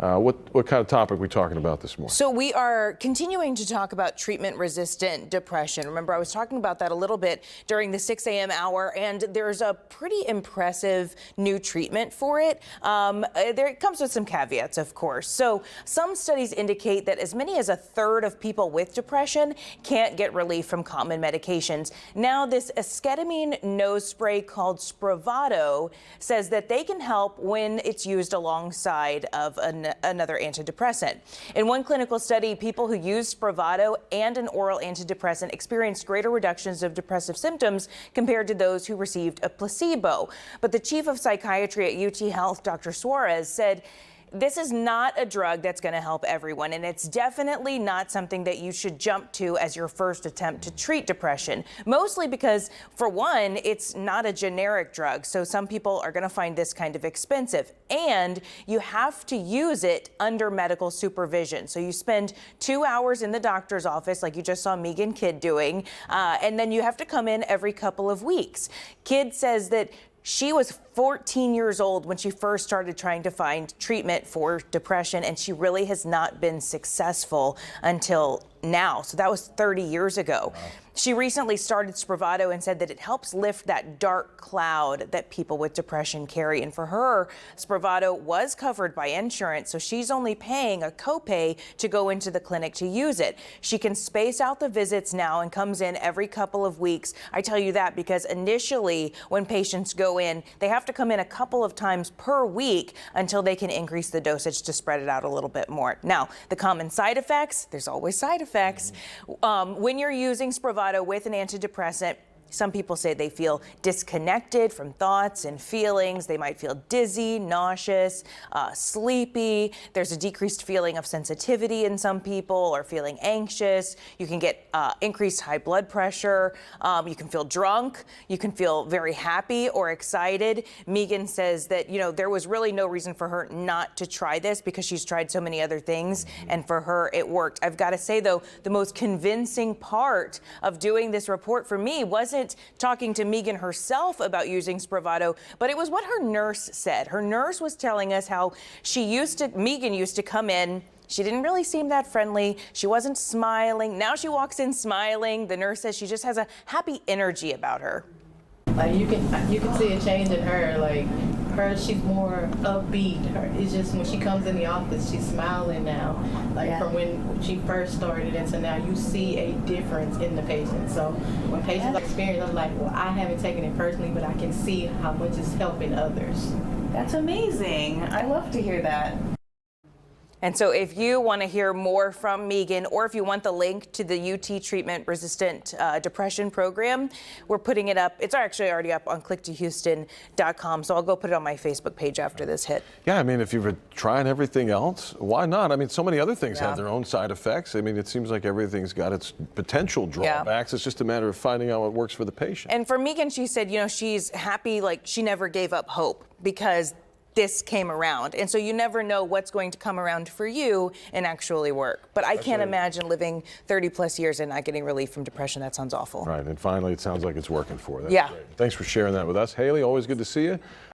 What kind of topic are we talking about this morning? So we are continuing to talk about treatment-resistant depression. Remember, I was talking about that a little bit during the 6 a.m. hour, and there's a pretty impressive new treatment for it. It comes with some caveats, of course. So some studies indicate that as many as a third of people with depression can't get relief from common medications. Now, this esketamine nose spray called Spravato says that they can help when it's used alongside of another antidepressant. In one clinical study, people who used Spravato and an oral antidepressant experienced greater reductions of depressive symptoms compared to those who received a placebo. But the chief of psychiatry at UT Health, Dr. Suarez, said this is not a drug that's going to help everyone, and it's definitely not something that you should jump to as your first attempt to treat depression, mostly because, for one, it's not a generic drug, so some people are going to find this kind of expensive, and you have to use it under medical supervision. So you spend 2 hours in the doctor's office, like you just saw Megan Kidd doing, and then you have to come in every couple of weeks. Kidd says that she was 14 years old when she first started trying to find treatment for depression, and she really has not been successful until now. So that was 30 years ago. Wow. She recently started Spravato and said that it helps lift that dark cloud that people with depression carry. And for her, Spravato was covered by insurance, so she's only paying a copay to go into the clinic to use it. She can space out the visits now and comes in every couple of weeks. I tell you that because initially when patients go in, they have to come in a couple of times per week until they can increase the dosage to spread it out a little bit more. Now, the common side effects, there's always side effects. When you're using Spravato with an antidepressant, some people say they feel disconnected from thoughts and feelings. They might feel dizzy, nauseous, sleepy. There's a decreased feeling of sensitivity in some people, or feeling anxious. You can get increased high blood pressure. You can feel drunk. You can feel very happy or excited. Megan says that, there was really no reason for her not to try this because she's tried so many other things, and for her it worked. I've got to say, though, the most convincing part of doing this report for me wasn't talking to Megan herself about using Spravato, but it was what her nurse said. Her nurse was telling us how Megan used to come in. She didn't really seem that friendly. She wasn't smiling. Now she walks in smiling. The nurse says she just has a happy energy about her. Like you can see a change in her. Like she's more upbeat. It's just when she comes in the office, she's smiling now. From when she first started until now, you see a difference in the patient. So when patients experience, I'm like, well, I haven't taken it personally, but I can see how much it's helping others. That's amazing. I love to hear that. And so if you want to hear more from Megan, or if you want the link to the UT treatment-resistant depression program, we're putting it up. It's actually already up on clicktohouston.com, so I'll go put it on my Facebook page after this hit. Yeah, I mean, if you've been trying everything else, why not? I mean, so many other things have their own side effects. I mean, it seems like everything's got its potential drawbacks. It's just a matter of finding out what works for the patient. And for Megan, she said, she's happy, like she never gave up hope because this came around. And so you never know what's going to come around for you and actually work. But I can't imagine living 30 plus years and not getting relief from depression. That sounds awful. Right. And finally, it sounds like it's working for you. That's yeah. Great. Thanks for sharing that with us. Haley, always good to see you.